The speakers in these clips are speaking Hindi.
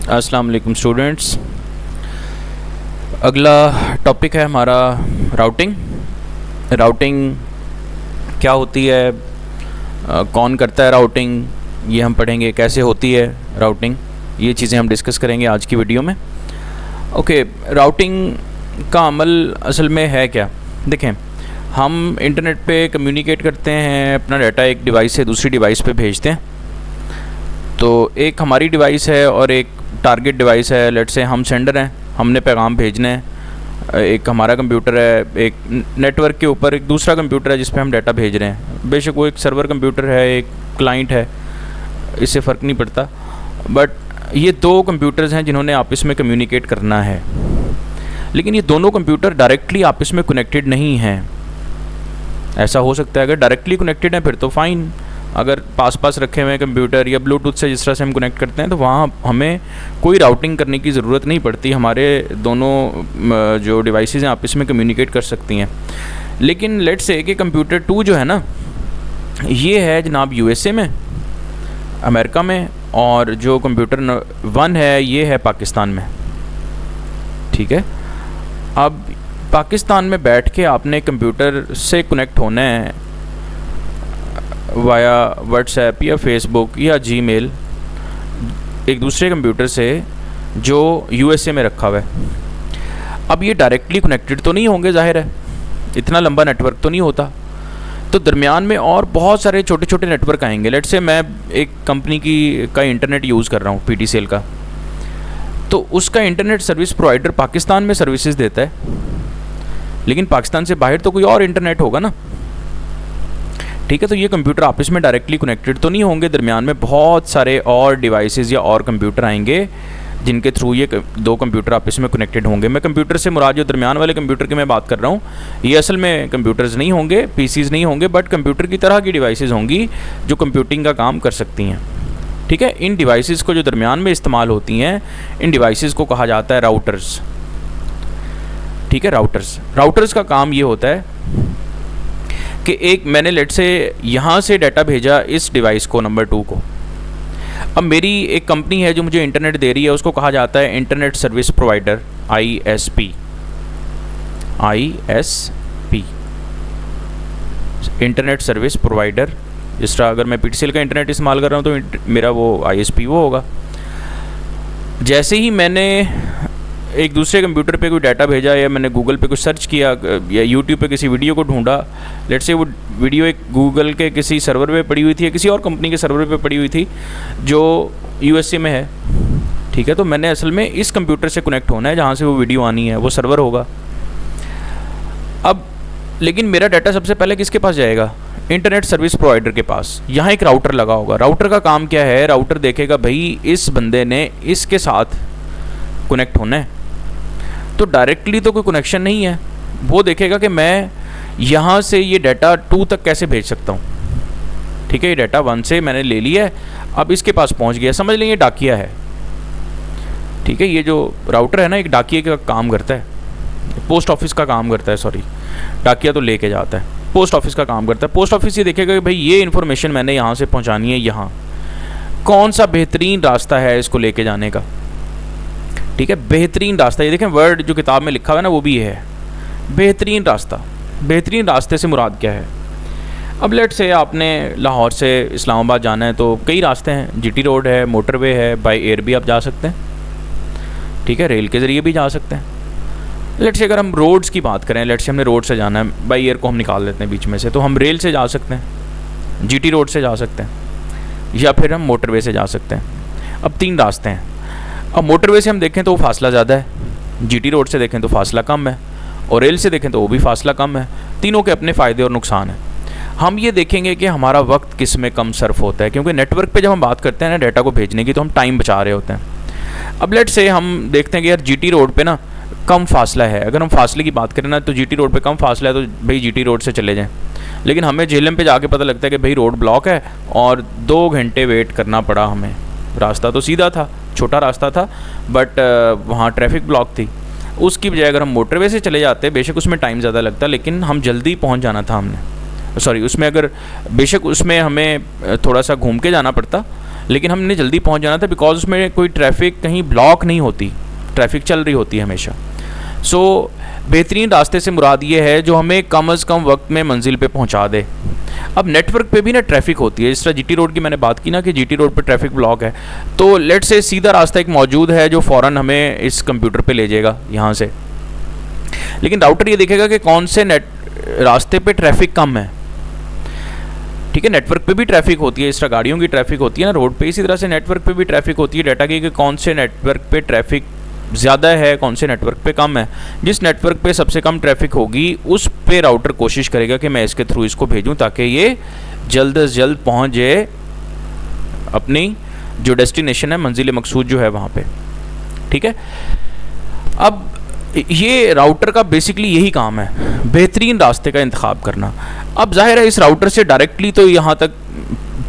अस्सलाम वालेकुम स्टूडेंट्स। अगला टॉपिक है हमारा राउटिंग। राउटिंग क्या होती है, कौन करता है राउटिंग, ये हम पढ़ेंगे। कैसे होती है राउटिंग, ये चीज़ें हम डिस्कस करेंगे आज की वीडियो में। ओके, राउटिंग का अमल असल में है क्या। देखें, हम इंटरनेट पे कम्युनिकेट करते हैं, अपना डाटा एक डिवाइस से दूसरी डिवाइस पे भेजते हैं। तो एक हमारी डिवाइस है और एक टारगेट डिवाइस है। लेट्स से हम सेंडर हैं, हमने पैगाम भेजने हैं। एक हमारा कंप्यूटर है, एक नेटवर्क के ऊपर एक दूसरा कंप्यूटर है जिस पे हम डाटा भेज रहे हैं। बेशक वो एक सर्वर कंप्यूटर है, एक क्लाइंट है, इससे फ़र्क नहीं पड़ता। बट ये दो कंप्यूटर्स हैं जिन्होंने आपस में कम्युनिकेट करना है। लेकिन ये दोनों कंप्यूटर डायरेक्टली आपस में कनेक्टेड नहीं हैं। ऐसा हो सकता है अगर डायरेक्टली कनेक्टेड हैं फिर तो फ़ाइन। अगर पास पास रखे हुए कंप्यूटर या ब्लूटूथ से जिस तरह से हम कनेक्ट करते हैं तो वहाँ हमें कोई राउटिंग करने की ज़रूरत नहीं पड़ती। हमारे दोनों जो डिवाइसेस हैं आपस में कम्युनिकेट कर सकती हैं। लेकिन लेट्स से कि कंप्यूटर 2 जो है ना, ये है जनाब यूएसए में, अमेरिका में, और जो कंप्यूटर 1 है ये है पाकिस्तान में। ठीक है, अब पाकिस्तान में बैठ के आपने कंप्यूटर से कनेक्ट होना है वाया व्हाट्सएप या फेसबुक या जीमेल एक दूसरे कंप्यूटर से जो यूएसए में रखा हुआ है। अब ये डायरेक्टली कनेक्टेड तो नहीं होंगे, जाहिर है, इतना लंबा नेटवर्क तो नहीं होता। तो दरमियान में और बहुत सारे छोटे छोटे नेटवर्क आएंगे। लेट्स से मैं एक कंपनी का इंटरनेट यूज़ कर रहा हूँ, पीटीसीएल का, तो उसका इंटरनेट सर्विस प्रोवाइडर पाकिस्तान में सर्विसेज देता है, लेकिन पाकिस्तान से बाहर तो कोई और इंटरनेट होगा ना। ठीक है, तो ये कंप्यूटर आपस में डायरेक्टली कनेक्टेड तो नहीं होंगे। दरमियान में बहुत सारे और डिवाइसेस या और कंप्यूटर आएंगे जिनके थ्रू ये दो कंप्यूटर आपस में कनेक्टेड होंगे। मैं कंप्यूटर से मुराद जो दरमियान वाले कंप्यूटर की मैं बात कर रहा हूँ, ये असल में कंप्यूटर्स नहीं होंगे, पीसीज नहीं होंगे, बट कंप्यूटर की तरह की डिवाइसेस होंगी जो कंप्यूटिंग का काम कर सकती हैं। ठीक है, इन डिवाइसेस को जो दरमियान में इस्तेमाल होती हैं, इन डिवाइसेस को कहा जाता है राउटर्स। ठीक है, राउटर्स का काम ये होता है कि एक मैंने लेट से यहाँ से डाटा भेजा इस डिवाइस को, नंबर 2 को। अब मेरी एक कंपनी है जो मुझे इंटरनेट दे रही है, उसको कहा जाता है internet service provider, ISP। Internet service provider. जिस तरह अगर मैं पीटीसीएल का इंटरनेट इस्तेमाल कर रहा हूँ तो मेरा वो ISP वो होगा। जैसे ही मैंने एक दूसरे कंप्यूटर पे कोई डाटा भेजा या मैंने गूगल पे कुछ सर्च किया या यूट्यूब पे किसी वीडियो को ढूंढा, लेट्स से वो वीडियो एक गूगल के किसी सर्वर पे पड़ी हुई थी या किसी और कंपनी के सर्वर पे पड़ी हुई थी जो यूएसए में है। ठीक है, तो मैंने असल में इस कंप्यूटर से कनेक्ट होना है जहाँ से वो वीडियो आनी है, वो सर्वर होगा। अब लेकिन मेरा डाटा सबसे पहले किसके पास जाएगा? इंटरनेट सर्विस प्रोवाइडर के पास। यहाँ एक राउटर लगा होगा। राउटर का काम क्या है? राउटर देखेगा भाई इस बंदे ने इसके साथ कनेक्ट होना है, तो डायरेक्टली तो कोई कनेक्शन नहीं है। वो देखेगा कि मैं यहाँ से ये डाटा 2 तक कैसे भेज सकता हूँ। ठीक है, ये डाटा 1 से मैंने ले लिया है, अब इसके पास पहुँच गया। समझ लेंगे डाकिया है। ठीक है, ये जो राउटर है ना, एक डाकिए का काम करता है, पोस्ट ऑफिस का काम करता है। सॉरी, डाकिया तो लेके जाता है, पोस्ट ऑफिस का काम करता है। पोस्ट ऑफिस ये देखेगा कि भाई ये इन्फॉर्मेशन मैंने यहाँ से पहुँचानी है, यहाँ कौन सा बेहतरीन रास्ता है इसको लेके जाने का। ठीक है, बेहतरीन रास्ता, ये देखें वर्ड जो किताब में लिखा हुआ है ना, वो भी ये है, बेहतरीन रास्ता। बेहतरीन रास्ते से मुराद क्या है? अब लेट से आपने लाहौर से इस्लामाबाद जाना है तो कई रास्ते हैं, जीटी रोड है, मोटरवे है, बाय एयर भी आप जा सकते हैं। ठीक है, रेल के ज़रिए भी जा सकते हैं। लेट से अगर हम रोड्स की बात करें, लेट से हमने रोड से जाना है, बाय एयर को हम निकाल देते हैं बीच में से, तो हम रेल से जा सकते हैं, जीटी रोड से जा सकते हैं, या फिर हम मोटरवे से जा सकते हैं। अब 3 रास्ते हैं। अब मोटरवे से हम देखें तो वो फासला ज़्यादा है, जीटी रोड से देखें तो फासला कम है, और रेल से देखें तो वो भी फासला कम है। तीनों के अपने फ़ायदे और नुकसान हैं। हम ये देखेंगे कि हमारा वक्त किस में कम सर्फ होता है, क्योंकि नेटवर्क पे जब हम बात करते हैं ना डाटा को भेजने की, तो हम टाइम बचा रहे होते हैं। अब लेट से हम देखते हैं कि यार जीटी रोड पे ना कम फासला है। अगर हम फासले की बात करें ना, तो जीटी रोड पे कम फासला है, तो भाई जीटी रोड से चले जाएं। लेकिन हमें झेलम पे जाके पता लगता है कि भाई रोड ब्लॉक है और 2 घंटे वेट करना पड़ा हमें। रास्ता तो सीधा था, छोटा रास्ता था, बट वहाँ ट्रैफिक ब्लॉक थी। उसकी बजाय अगर हम मोटरवे से चले जाते, बेशक उसमें टाइम ज़्यादा लगता, लेकिन हम जल्दी पहुँच जाना था हमने। सॉरी, उसमें अगर बेशक उसमें हमें थोड़ा सा घूम के जाना पड़ता, लेकिन हमने जल्दी पहुंच जाना था बिकॉज उसमें कोई ट्रैफिक कहीं ब्लॉक नहीं होती, ट्रैफिक चल रही होती है हमेशा। सो बेहतरीन रास्ते से मुराद ये है जो हमें कम अज़ कम वक्त में मंजिल पे पहुंचा दे। अब नेटवर्क पे भी ना ट्रैफिक होती है, इस तरह जीटी रोड की मैंने बात की ना कि जीटी रोड पे ट्रैफिक ब्लॉक है, तो लेट से सीधा रास्ता एक मौजूद है जो फ़ौरन हमें इस कंप्यूटर पे ले जाएगा यहाँ से, लेकिन राउटर ये देखेगा कि कौन से रास्ते पे ट्रैफिक कम है। ठीक है, नेटवर्क पे भी ट्रैफिक होती है, इस तरह गाड़ियों की ट्रैफिक होती है ना रोड पे, इसी तरह से नेटवर्क पे भी ट्रैफिक होती है डाटा की, कि कौन से नेटवर्क पे ट्रैफिक ज़्यादा है, कौन से नेटवर्क पे कम है। जिस नेटवर्क पे सबसे कम ट्रैफिक होगी उस पे राउटर कोशिश करेगा कि मैं इसके थ्रू इसको भेजूं ताकि ये जल्द से जल्द पहुंच जाए अपनी जो डेस्टिनेशन है, मंजिल मकसूद जो है वहाँ पे। ठीक है, अब ये राउटर का बेसिकली यही काम है, बेहतरीन रास्ते का इंतखाब करना। अब जाहिर है इस राउटर से डायरेक्टली तो यहाँ तक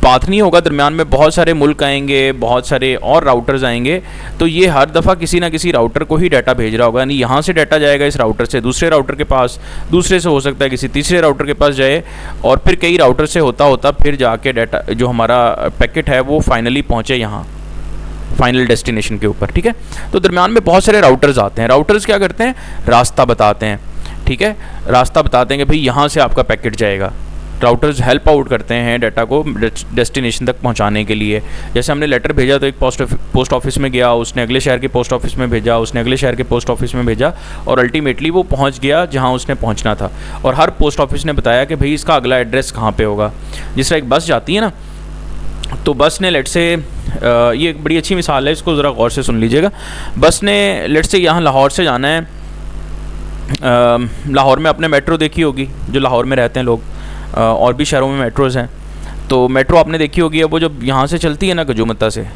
बात नहीं होगा, दरमियान में बहुत सारे मुल्क आएंगे, बहुत सारे और राउटर्स आएंगे, तो ये हर दफ़ा किसी ना किसी राउटर को ही डाटा भेज रहा होगा। यानी यहाँ से डाटा जाएगा इस राउटर से दूसरे राउटर के पास, दूसरे से हो सकता है किसी तीसरे राउटर के पास जाए, और फिर कई राउटर से होता होता फिर जाके डाटा जो हमारा पैकेट है वो फाइनली पहुँचे यहाँ फाइनल डेस्टिनेशन के ऊपर। ठीक है, तो दरमियान में बहुत सारे राउटर्स आते हैं। राउटर्स क्या करते हैं, रास्ता बताते हैं। ठीक है, रास्ता बताते हैं कि भाई यहाँ से आपका पैकेट जाएगा। राउटर्स हेल्प आउट करते हैं डाटा को डेस्टिनेशन तक पहुंचाने के लिए। जैसे हमने लेटर भेजा तो एक पोस्ट ऑफिस में गया, उसने अगले शहर के पोस्ट ऑफिस में भेजा, उसने अगले शहर के पोस्ट ऑफिस में भेजा, और अल्टीमेटली वो पहुंच गया जहां उसने पहुंचना था। और हर पोस्ट ऑफिस ने बताया कि भाई इसका अगला एड्रेस कहाँ पे होगा। जिस तरह एक बस जाती है ना, तो बस ने लेट से ये एक बड़ी अच्छी मिसाल है, इसको ज़रा गौर से सुन लीजिएगा। बस ने लेट से यहाँ लाहौर से जाना है, लाहौर में आपने मेट्रो देखी होगी, जो लाहौर में रहते हैं लोग, और भी शहरों में मेट्रोज़ हैं, तो मेट्रो आपने देखी होगी। अब वो जब यहाँ से चलती है ना गजूमता से,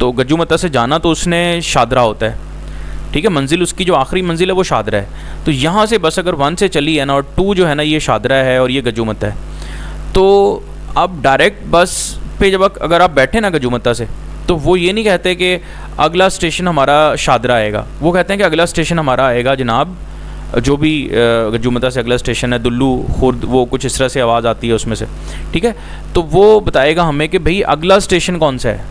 तो गजूमता से जाना तो उसने शादरा होता है। ठीक है, मंजिल उसकी जो आखिरी मंजिल है वो शादरा है। तो यहाँ से बस अगर 1 से चली है ना, और 2 जो है ना ये शादरा है और ये गजूमता है, तो अब डायरेक्ट बस पे जब अगर आप बैठे ना गजूमता से, तो वो ये नहीं कहते कि अगला स्टेशन हमारा शादरा आएगा, वो कहते हैं कि अगला स्टेशन हमारा आएगा जनाब जो भी गजूमता से अगला स्टेशन है, दुल्लू, खुर्द, वो कुछ इस तरह से आवाज़ आती है उसमें से। ठीक है, तो वो बताएगा हमें कि भाई अगला स्टेशन कौन सा है,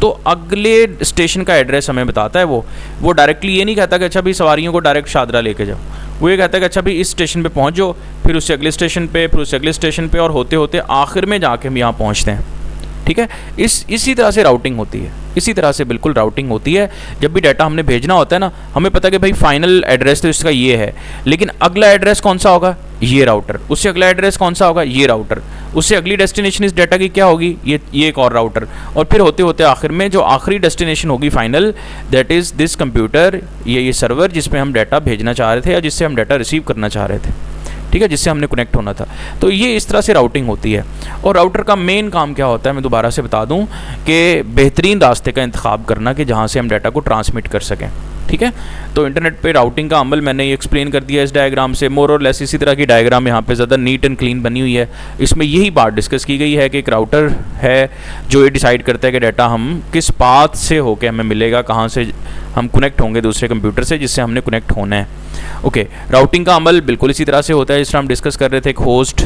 तो अगले स्टेशन का एड्रेस हमें बताता है। वो डायरेक्टली ये नहीं कहता कि अच्छा भाई सवारियों को डायरेक्ट शादरा लेके जाओ, वो ये कहता है कि अच्छा भाई इस स्टेशन पे पहुंच जाओ, फिर उससे अगले स्टेशन पे, फिर उससे अगले स्टेशन पे, और होते होते आखिर में जाके हम यहाँ पहुँचते हैं। ठीक है, इसी तरह से राउटिंग होती है, इसी तरह से बिल्कुल राउटिंग होती है। जब भी डाटा हमने भेजना होता है ना, हमें पता है कि भाई फाइनल एड्रेस तो इसका ये है, लेकिन अगला एड्रेस कौन सा होगा, ये राउटर, उससे अगला एड्रेस कौन सा होगा, ये राउटर, उससे अगली डेस्टिनेशन इस डाटा की क्या होगी, ये एक और राउटर, और फिर होते होते आखिर में जो आखिरी डेस्टिनेशन होगी final, that is this computer, ये सर्वर जिसमें हम डाटा भेजना चाह रहे थे या जिससे हम डाटा रिसीव करना चाह रहे थे। ठीक है, जिससे हमने कनेक्ट होना था। तो ये इस तरह से राउटिंग होती है। और राउटर का मेन काम क्या होता है, मैं दोबारा से बता दूं कि बेहतरीन रास्ते का इंतखाब करना कि जहाँ से हम डाटा को ट्रांसमिट कर सकें। ठीक है, तो इंटरनेट पे राउटिंग का अमल मैंने ये एक्सप्लेन कर दिया इस डायग्राम से, मोर और लेस इसी तरह की डायग्राम यहाँ पे ज़्यादा नीट एंड क्लीन बनी हुई है। इसमें यही बात डिस्कस की गई है कि एक राउटर है जो ये डिसाइड करता है कि डाटा हम किस पाथ से होके हमें मिलेगा, कहाँ से हम कनेक्ट होंगे दूसरे कंप्यूटर से जिससे हमने कनेक्ट होना है। ओके, राउटिंग का अमल बिल्कुल इसी तरह से होता है जिस तरह हम डिस्कस कर रहे थे। एक होस्ट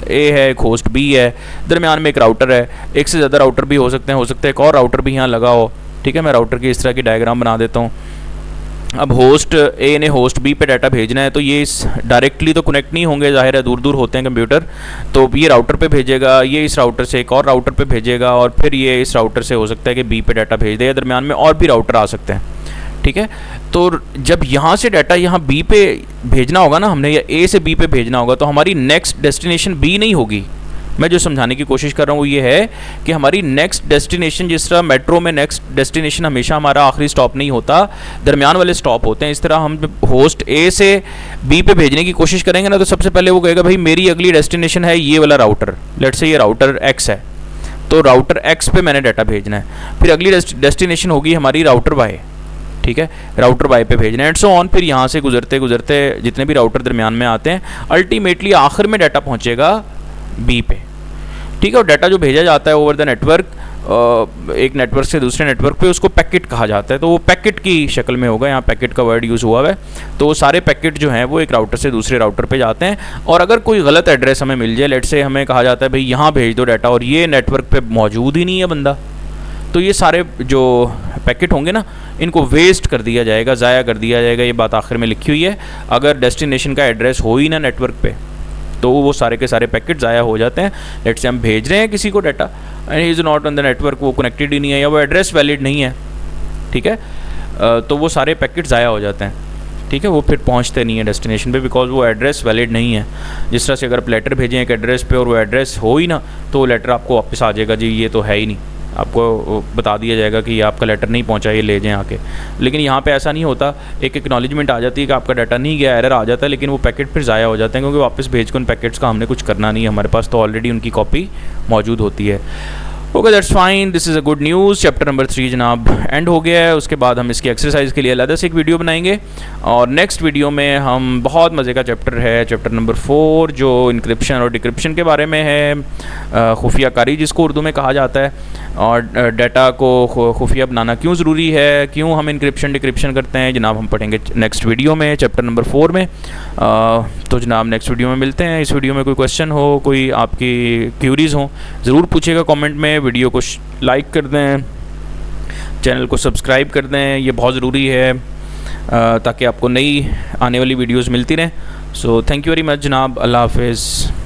ए है, एक होस्ट बी है, दरमियान में एक राउटर है, एक से ज़्यादा राउटर भी हो सकते हैं, हो सकता है एक और राउटर भी यहाँ लगा हो। ठीक है, मैं राउटर की इस तरह की डायग्राम बना देता हूँ। अब होस्ट ए ने होस्ट बी पे डाटा भेजना है, तो ये इस डायरेक्टली तो कनेक्ट नहीं होंगे, जाहिर है दूर दूर होते हैं कंप्यूटर, तो ये राउटर पे भेजेगा, ये इस राउटर से एक और राउटर पे भेजेगा, और फिर ये इस राउटर से हो सकता है कि बी पे डाटा भेज दे, दरमियान में और भी राउटर आ सकते हैं। ठीक है, तो जब यहाँ से डाटा यहाँ बी पे भेजना होगा ना हमने, या ए से बी पे भेजना होगा, तो हमारी नेक्स्ट डेस्टिनेशन बी नहीं होगी। मैं जो समझाने की कोशिश कर रहा हूँ वो ये है कि हमारी नेक्स्ट डेस्टिनेशन, जिस तरह मेट्रो में नेक्स्ट डेस्टिनेशन हमेशा हमारा आखिरी स्टॉप नहीं होता, दरमियान वाले स्टॉप होते हैं, इस तरह हम होस्ट ए से बी पे भेजने की कोशिश करेंगे ना, तो सबसे पहले वो कहेगा भाई मेरी अगली डेस्टिनेशन है ये वाला राउटर, लेट्स से ये राउटर एक्स है, तो राउटर एक्स पे मैंने डाटा भेजना है। फिर अगली डेस्टिनेशन होगी हमारी राउटर वाई। ठीक है, राउटर वाई पे भेजना है, एंड सो ऑन। फिर यहाँ से गुजरते गुजरते जितने भी राउटर दरमियान में आते हैं, अल्टीमेटली आखिर में डाटा पहुँचेगा बी पे। ठीक है, और डाटा जो भेजा जाता है ओवर द नेटवर्क, एक नेटवर्क से दूसरे नेटवर्क पे, उसको पैकेट कहा जाता है। तो वो पैकेट की शक्ल में होगा, यहाँ पैकेट का वर्ड यूज़ हुआ है। तो वो सारे पैकेट जो हैं वो एक राउटर से दूसरे राउटर पे जाते हैं, और अगर कोई गलत एड्रेस हमें मिल जाए, लेट से हमें कहा जाता है भाई यहाँ भेज दो डाटा, और ये नेटवर्क पे मौजूद ही नहीं है बंदा, तो ये सारे जो पैकेट होंगे ना, इनको वेस्ट कर दिया जाएगा, ज़ाया कर दिया जाएगा। ये बात आखिर में लिखी हुई है। अगर डेस्टिनेशन का एड्रेस हो ही ना नेटवर्क पे, तो वो सारे के सारे पैकेट ज़ाया हो जाते हैं। लेट्स से हम भेज रहे हैं किसी को data and he is not on the network, वो कनेक्टेड ही नहीं है या वो एड्रेस वैलिड नहीं है, ठीक है, तो वो सारे पैकेट ज़ाया हो जाते हैं, ठीक है। वो फिर पहुंचते नहीं है डेस्टिनेशन पे, बिकॉज वो एड्रेस वैलिड नहीं है। जिस तरह से अगर आप लेटर भेजें एक एड्रेस पे और वो एड्रेस हो ही ना, तो वो लेटर आपको वापस आ जाएगा, जी ये तो है ही नहीं, आपको बता दिया जाएगा कि ये आपका लेटर नहीं पहुंचा, ये ले जाएं आके। लेकिन यहाँ पे ऐसा नहीं होता, एक एक्नॉलेजमेंट आ जाती है कि आपका डाटा नहीं गया, एरर आ जाता है, लेकिन वो पैकेट फिर ज़ाया हो जाते हैं, क्योंकि वापस भेज के उन पैकेट्स का हमने कुछ करना नहीं है, हमारे पास तो ऑलरेडी उनकी कॉपी मौजूद होती है। Okay, that's fine, this is a good news. Chapter number 3 जनाब एंड हो गया है। उसके बाद हम इसकी एक्सरसाइज के लिए अलग से एक वीडियो बनाएंगे, और नेक्स्ट वीडियो में हम बहुत मज़े का चैप्टर है, चैप्टर नंबर 4, जो इंक्रिप्शन और डिक्रिप्शन के बारे में है, खुफिया कारी जिसको उर्दू में कहा जाता है, और डाटा को खुफिया बनाना क्यों ज़रूरी है, क्यों हम इंक्रिप्शन डिक्रिप्शन करते हैं, जनाब हम पढ़ेंगे नेक्स्ट वीडियो में, चैप्टर नंबर 4 में। तो जनाब नेक्स्ट वीडियो में मिलते हैं। इस वीडियो में कोई क्वेश्चन हो, कोई आपकी क्यूरीज़ हो, ज़रूर पूछिएगा कमेंट में। वीडियो को लाइक कर दें, चैनल को सब्सक्राइब कर दें, ये बहुत ज़रूरी है ताकि आपको नई आने वाली वीडियोस मिलती रहें। So thank you very much जनाब, अल्लाह हाफिज़।